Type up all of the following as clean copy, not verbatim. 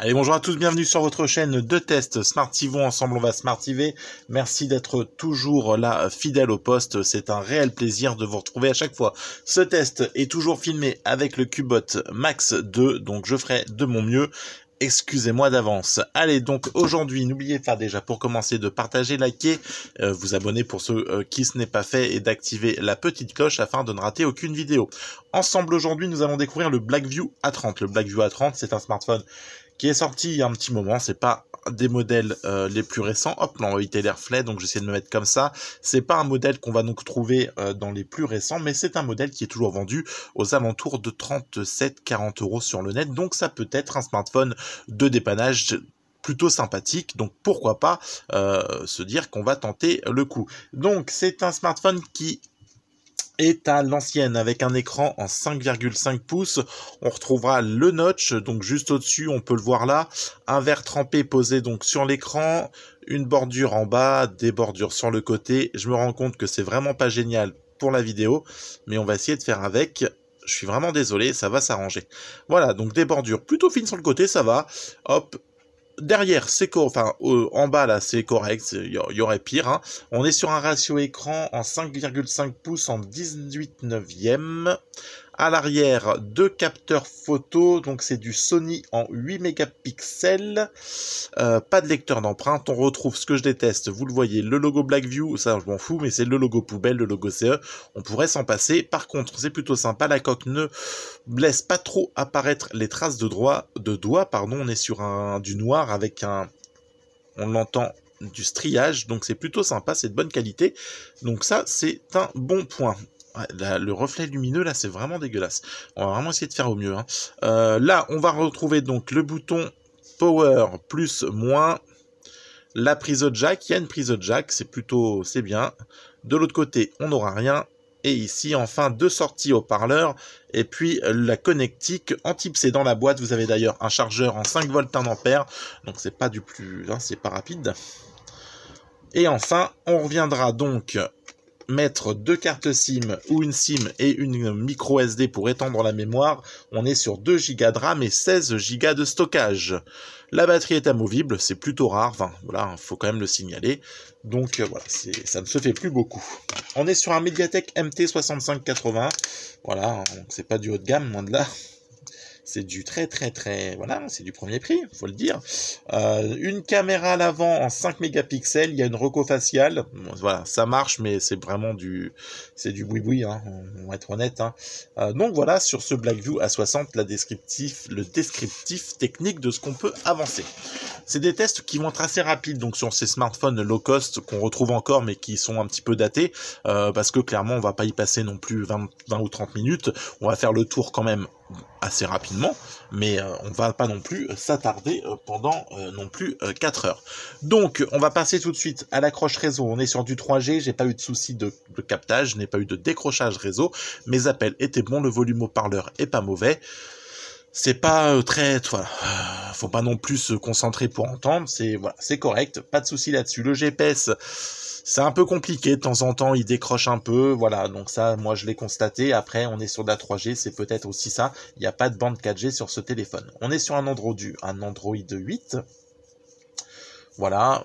Allez, bonjour à tous, bienvenue sur votre chaîne de test Smartivo. Ensemble, on va Smartiver. Merci d'être toujours là, fidèle au poste. C'est un réel plaisir de vous retrouver à chaque fois. Ce test est toujours filmé avec le Cubot Max 2, donc je ferai de mon mieux. Excusez-moi d'avance. Allez, donc aujourd'hui, n'oubliez pas déjà pour commencer de partager, liker, vous abonner pour ceux qui ce n'est pas fait et d'activer la petite cloche afin de ne rater aucune vidéo. Ensemble aujourd'hui, nous allons découvrir le Blackview A30. Le Blackview A30, c'est un smartphone qui est sorti il y a un petit moment. C'est pas des modèles les plus récents. Hop, là on va éviter l'AirFlay, donc j'essaie de me mettre comme ça. C'est pas un modèle qu'on va donc trouver dans les plus récents, mais c'est un modèle qui est toujours vendu aux alentours de 37-40 € sur le net. Donc ça peut être un smartphone de dépannage plutôt sympathique, donc pourquoi pas se dire qu'on va tenter le coup. Donc c'est un smartphone qui est à l'ancienne avec un écran en 5,5 pouces. On retrouvera le notch, donc juste au-dessus, on peut le voir là, un verre trempé posé donc sur l'écran, une bordure en bas, des bordures sur le côté. Je me rends compte que c'est vraiment pas génial pour la vidéo, mais on va essayer de faire avec. Je suis vraiment désolé, ça va s'arranger. Voilà, donc des bordures plutôt fines sur le côté, ça va. Hop. Derrière, c'est en bas là, c'est correct, il y aurait pire. Hein. On est sur un ratio écran en 5,5 pouces en 18/9. À l'arrière, deux capteurs photo, donc c'est du Sony en 8 mégapixels. Pas de lecteur d'empreinte. On retrouve ce que je déteste, vous le voyez, le logo Blackview, ça je m'en fous, mais c'est le logo poubelle, le logo CE. On pourrait s'en passer. Par contre, c'est plutôt sympa, la coque ne laisse pas trop apparaître les traces de doigts. On est sur du noir avec on l'entend, du striage, donc c'est plutôt sympa, c'est de bonne qualité. Donc ça, c'est un bon point. Là, le reflet lumineux, là, c'est vraiment dégueulasse. On va vraiment essayer de faire au mieux. Hein. Là, on va retrouver donc le bouton Power plus moins, la prise jack. Il y a une prise jack, c'est bien. De l'autre côté, on n'aura rien. Et ici, enfin, deux sorties haut-parleurs. Et puis, la connectique en type C dans la boîte. Vous avez d'ailleurs un chargeur en 5 volts 1 ampère. Donc, c'est pas du plus... Hein, c'est pas rapide. Et enfin, on reviendra donc mettre deux cartes SIM ou une SIM et une micro SD pour étendre la mémoire. On est sur 2 Go de RAM et 16 Go de stockage. La batterie est amovible, c'est plutôt rare, enfin voilà, il faut quand même le signaler. Donc voilà, ça ne se fait plus beaucoup. On est sur un Mediatek MT6580, voilà, c'est pas du haut de gamme, loin de là. C'est du très, voilà, c'est du premier prix, faut le dire. Une caméra à l'avant en 5 mégapixels, il y a une reco faciale. Voilà, ça marche, mais c'est vraiment c'est du boui-boui, hein, on va être honnête. Hein. Donc voilà, sur ce Blackview A60, le descriptif technique de ce qu'on peut avancer. C'est des tests qui vont être assez rapides, donc sur ces smartphones low cost qu'on retrouve encore, mais qui sont un petit peu datés, parce que clairement, on va pas y passer non plus 20 ou 30 minutes. On va faire le tour quand même assez rapidement, mais on va pas non plus s'attarder pendant non plus 4 heures. Donc on va passer tout de suite à l'accroche réseau. On est sur du 3G, j'ai pas eu de souci de captage, je n'ai pas eu de décrochage réseau, mes appels étaient bons, le volume haut-parleur est pas mauvais. C'est pas voilà, faut pas non plus se concentrer pour entendre, c'est correct, pas de souci là-dessus. Le GPS, c'est un peu compliqué, de temps en temps il décroche un peu, voilà, donc ça moi je l'ai constaté. Après on est sur de la 3G, c'est peut-être aussi ça, il n'y a pas de bande 4G sur ce téléphone. On est sur un Android 8. Voilà,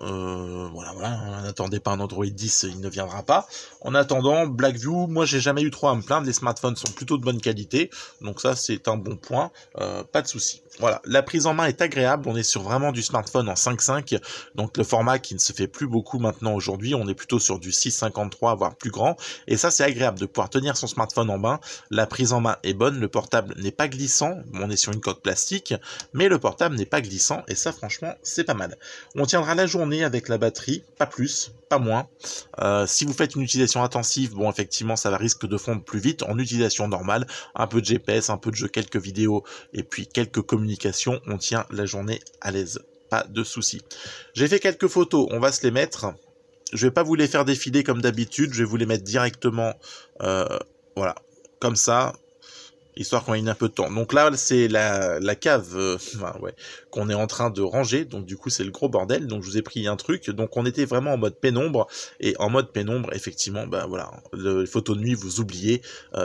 n'attendez pas un Android 10, il ne viendra pas. En attendant, Blackview, moi j'ai jamais eu trop à me plaindre, les smartphones sont plutôt de bonne qualité, donc ça c'est un bon point, pas de souci. Voilà, la prise en main est agréable, on est sur vraiment du smartphone en 5.5, donc le format qui ne se fait plus beaucoup maintenant aujourd'hui, on est plutôt sur du 6.53, voire plus grand, et ça c'est agréable de pouvoir tenir son smartphone en main. La prise en main est bonne, le portable n'est pas glissant, on est sur une coque plastique, mais le portable n'est pas glissant, et ça franchement c'est pas mal. On tiendra la journée avec la batterie, pas plus, pas moins. Si vous faites une utilisation intensive, bon effectivement ça risque de fondre plus vite. En utilisation normale, un peu de GPS, un peu de jeu, quelques vidéos et puis quelques communications, on tient la journée à l'aise, pas de souci. J'ai fait quelques photos, on va se les mettre. Je vais pas vous les faire défiler comme d'habitude, je vais vous les mettre directement, voilà, comme ça. histoire qu'on ait un peu de temps. Donc là, c'est la cave enfin, ouais, qu'on est en train de ranger, donc du coup c'est le gros bordel, donc je vous ai pris un truc, donc on était vraiment en mode pénombre, et en mode pénombre, effectivement, bah voilà, les photos de nuit, vous oubliez,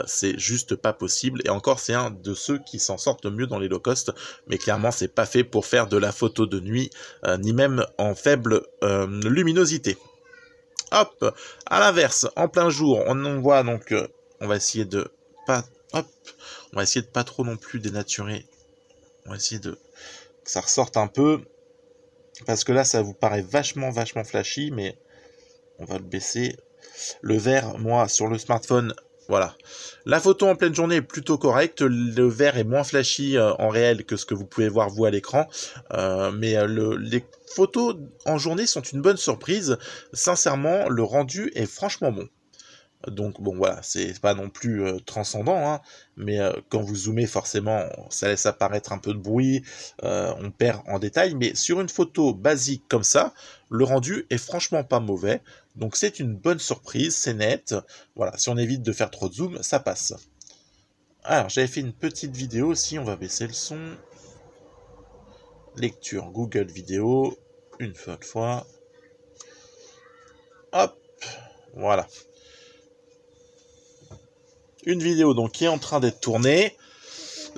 c'est juste pas possible, et encore c'est un de ceux qui s'en sortent le mieux dans les low cost, mais clairement c'est pas fait pour faire de la photo de nuit, ni même en faible luminosité. Hop, à l'inverse, en plein jour, on voit donc, on va essayer de pas, hop, on va essayer de pas trop non plus dénaturer. On va essayer de que ça ressorte un peu, parce que là, ça vous paraît vachement flashy, mais on va le baisser. Le vert, moi, sur le smartphone, voilà. La photo en pleine journée est plutôt correcte. Le vert est moins flashy en réel que ce que vous pouvez voir vous à l'écran. Mais les photos en journée sont une bonne surprise. Sincèrement, le rendu est franchement bon. Donc bon voilà, c'est pas non plus transcendant, hein, mais quand vous zoomez forcément, ça laisse apparaître un peu de bruit, on perd en détail, mais sur une photo basique comme ça, le rendu est franchement pas mauvais, donc c'est une bonne surprise, c'est net, voilà, si on évite de faire trop de zoom, ça passe. Alors j'avais fait une petite vidéo aussi, on va baisser le son, lecture Google Vidéo, une fois, hop, voilà. Une vidéo donc qui est en train d'être tournée,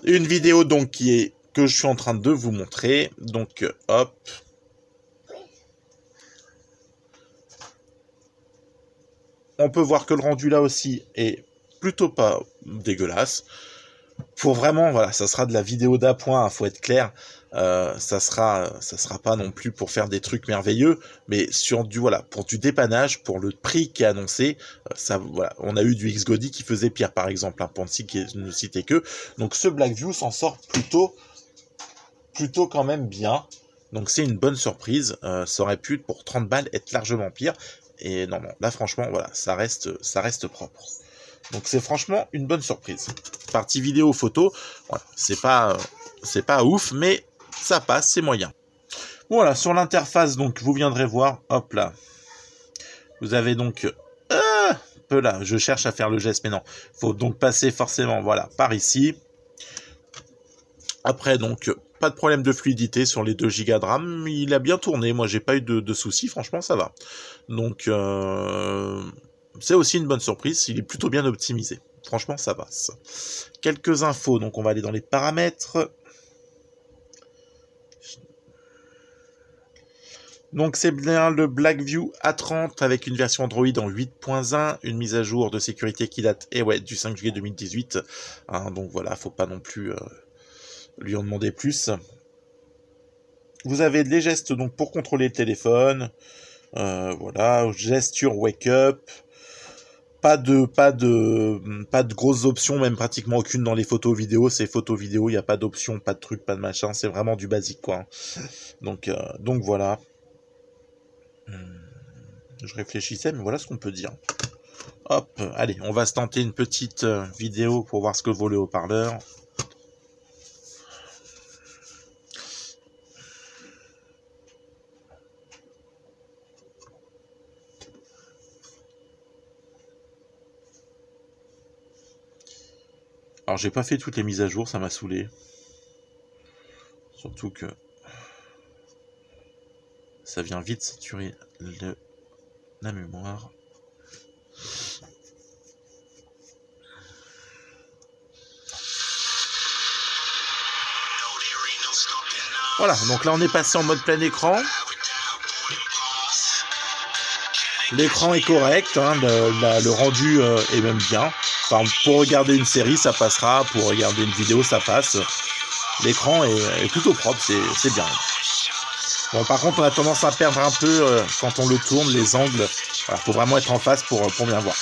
une vidéo donc que je suis en train de vous montrer, donc hop, on peut voir que le rendu là aussi est plutôt pas dégueulasse. Pour vraiment, voilà, ça sera de la vidéo d'appoint, faut être clair. Ça sera pas non plus pour faire des trucs merveilleux, mais sur pour du dépannage, pour le prix qui est annoncé, ça, voilà, on a eu du X-Godi qui faisait pire par exemple, pour ne citer que. Donc ce Blackview s'en sort plutôt quand même bien. Donc c'est une bonne surprise. Ça aurait pu pour 30 balles être largement pire. Et non, là franchement, voilà, ça reste propre. Donc c'est franchement une bonne surprise. Partie vidéo, photo, voilà, c'est pas ouf, mais ça passe, c'est moyen. Voilà, sur l'interface, donc vous viendrez voir, hop là, vous avez donc, peu là, je cherche à faire le geste, mais non, faut donc passer forcément, voilà, par ici. Après donc, pas de problème de fluidité sur les 2 Go de RAM, il a bien tourné, moi j'ai pas eu de soucis, franchement ça va. Donc c'est aussi une bonne surprise, il est plutôt bien optimisé. Franchement, ça passe. Quelques infos, donc on va aller dans les paramètres. Donc c'est bien le Blackview A30 avec une version Android en 8.1, une mise à jour de sécurité qui date du 5 juillet 2018. Hein, donc voilà, faut pas non plus lui en demander plus. Vous avez les gestes donc pour contrôler le téléphone. Voilà, gesture wake up. Pas de grosses options, même pratiquement aucune dans les photos vidéo. C'est photos vidéo, il n'y a pas d'options, pas de trucs, pas de machin. C'est vraiment du basique, quoi. Donc voilà. Je réfléchissais, mais voilà ce qu'on peut dire. Hop, allez, on va se tenter une petite vidéo pour voir ce que vaut le haut-parleur. Alors j'ai pas fait toutes les mises à jour, ça m'a saoulé. Surtout que ça vient vite saturer la mémoire. Voilà, donc là on est passé en mode plein écran. L'écran est correct, hein, le rendu est même bien. Enfin, pour regarder une série, ça passera. Pour regarder une vidéo, ça passe. L'écran est plutôt propre, c'est bien. Bon, par contre, on a tendance à perdre un peu quand on le tourne, les angles. Voilà, faut vraiment être en face pour bien voir.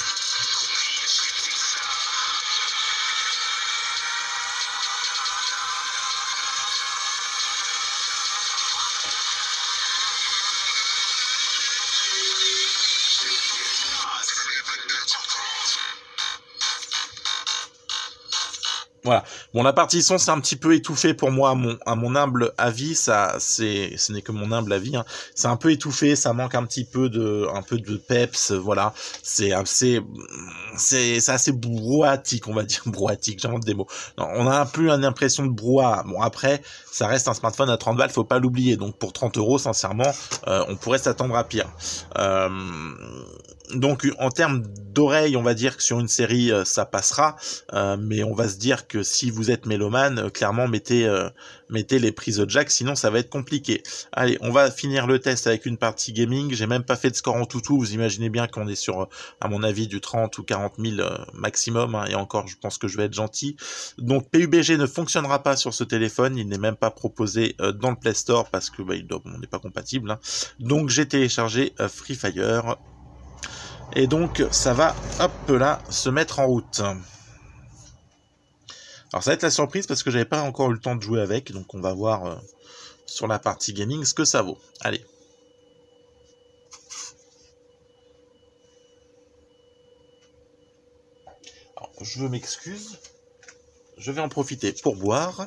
Voilà. Bon, la partie son, c'est un petit peu étouffé pour moi, à mon humble avis. Ce n'est que mon humble avis. Hein. C'est un peu étouffé, ça manque un peu de peps. Voilà. C'est assez brouhatique, on va dire brouhatique. J'invente des mots. Non, on a un peu une impression de brouhaha. Bon, après, ça reste un smartphone à 30 balles, faut pas l'oublier. Donc pour 30 €, sincèrement, on pourrait s'attendre à pire. Donc en termes d'oreilles, on va dire que sur une série, ça passera. Mais on va se dire que si vous êtes mélomane, clairement mettez les prises jack, sinon ça va être compliqué. Allez, on va finir le test avec une partie gaming. J'ai même pas fait de score en toutou, vous imaginez bien qu'on est sur, à mon avis, du 30 ou 40 000 maximum, hein, et encore, je pense que je vais être gentil. Donc PUBG ne fonctionnera pas sur ce téléphone, il n'est même pas proposé dans le Play Store parce que on n'est pas compatible. Hein. Donc j'ai téléchargé Free Fire. Et donc ça va, hop là, se mettre en route. Alors ça va être la surprise parce que j'avais pas encore eu le temps de jouer avec, donc on va voir sur la partie gaming ce que ça vaut. Allez. Alors, je m'excuse, je vais en profiter pour boire.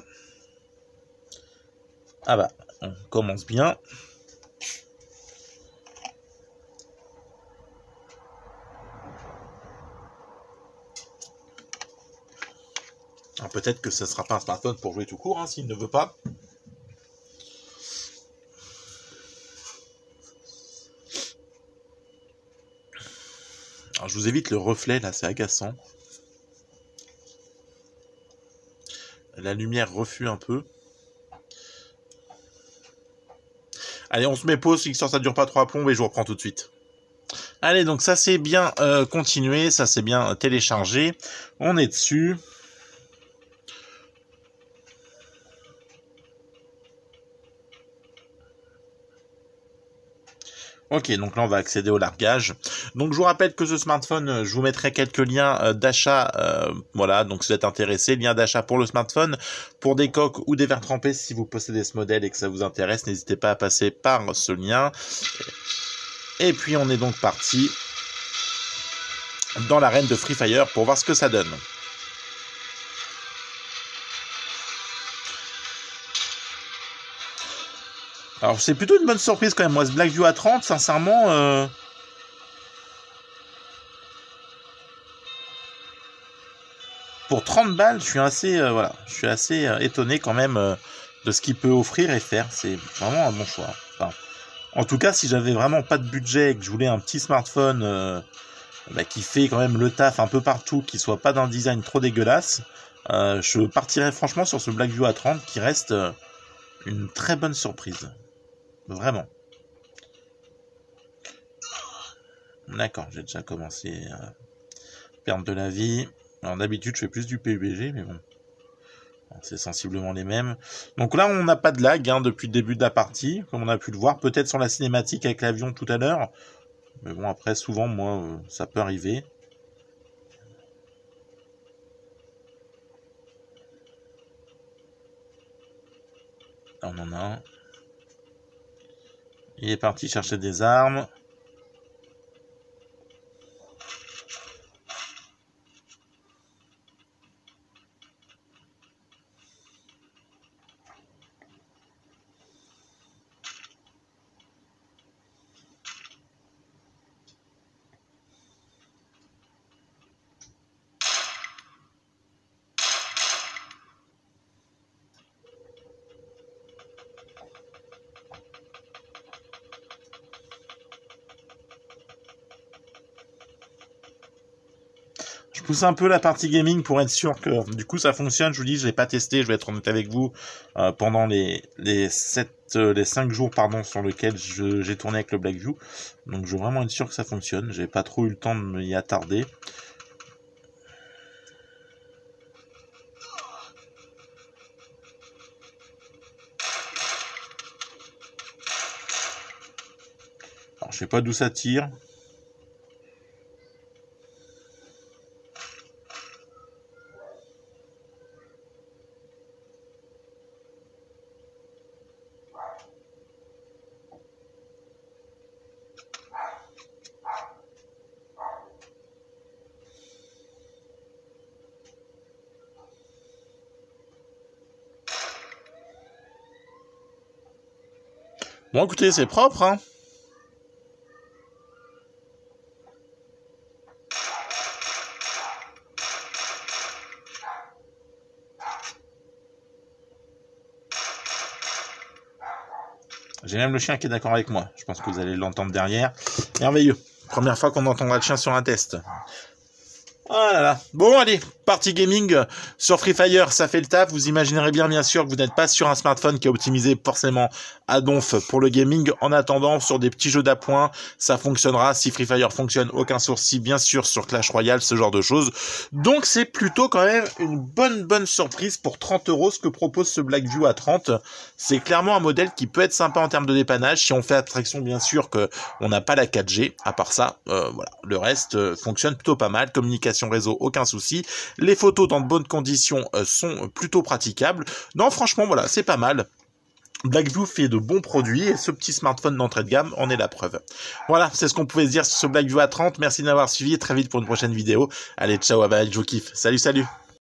Ah bah, on commence bien. Alors peut-être que ce ne sera pas un smartphone pour jouer tout court, hein, s'il ne veut pas. Alors je vous évite le reflet, là, c'est agaçant. La lumière reflue un peu. Allez, on se met pause, si ça dure pas 3 plombes et je vous reprends tout de suite. Allez, donc ça c'est bien continué, ça c'est bien téléchargé. On est dessus. Ok, donc là on va accéder au largage. Donc je vous rappelle que ce smartphone, je vous mettrai quelques liens d'achat, voilà, donc si vous êtes intéressé, lien d'achat pour le smartphone, pour des coques ou des verres trempés, si vous possédez ce modèle et que ça vous intéresse, n'hésitez pas à passer par ce lien. Et puis on est donc parti dans l'arène de Free Fire pour voir ce que ça donne. Alors c'est plutôt une bonne surprise quand même, moi ce Blackview à 30, sincèrement... Pour 30 balles, je suis assez, voilà, je suis assez étonné quand même de ce qu'il peut offrir et faire. C'est vraiment un bon choix. Enfin, en tout cas, si j'avais vraiment pas de budget et que je voulais un petit smartphone qui fait quand même le taf un peu partout, qui soit pas d'un design trop dégueulasse, je partirais franchement sur ce Blackview A30 qui reste une très bonne surprise. Vraiment. D'accord, j'ai déjà commencé à perdre de la vie. Alors d'habitude, je fais plus du PUBG, mais bon. C'est sensiblement les mêmes. Donc là, on n'a pas de lag hein, depuis le début de la partie, comme on a pu le voir. Peut-être sur la cinématique avec l'avion tout à l'heure. Mais bon, après, souvent, moi, ça peut arriver. Là, on en a un. Il est parti chercher des armes. Je pousse un peu la partie gaming pour être sûr que du coup ça fonctionne. Je vous dis, je l'ai pas testé, je vais être honnête avec vous, pendant les 5 jours pardon, sur lesquels j'ai tourné avec le Blackview. Donc je veux vraiment être sûr que ça fonctionne. J'ai pas trop eu le temps de m'y attarder. Alors je sais pas d'où ça tire. Bon, écoutez, c'est propre, hein. J'ai même le chien qui est d'accord avec moi. Je pense que vous allez l'entendre derrière. Merveilleux. Première fois qu'on entendra le chien sur un test. Ah là là. Bon, allez, partie gaming sur Free Fire, ça fait le taf. Vous imaginerez bien sûr que vous n'êtes pas sur un smartphone qui est optimisé forcément à donf pour le gaming. En attendant, sur des petits jeux d'appoint, ça fonctionnera. Si Free Fire fonctionne, aucun sourcil, bien sûr, sur Clash Royale, ce genre de choses. Donc, c'est plutôt quand même une bonne surprise pour 30 €, ce que propose ce Blackview à 30. C'est clairement un modèle qui peut être sympa en termes de dépannage, si on fait abstraction, bien sûr, que on n'a pas la 4G. À part ça, voilà, le reste fonctionne plutôt pas mal. Communication réseau, aucun souci. Les photos dans de bonnes conditions sont plutôt praticables. Non, franchement, voilà, c'est pas mal. Blackview fait de bons produits et ce petit smartphone d'entrée de gamme en est la preuve. Voilà, c'est ce qu'on pouvait se dire sur ce Blackview A30. Merci de m'avoir suivi et très vite pour une prochaine vidéo. Allez, ciao, bye, je vous kiffe. Salut.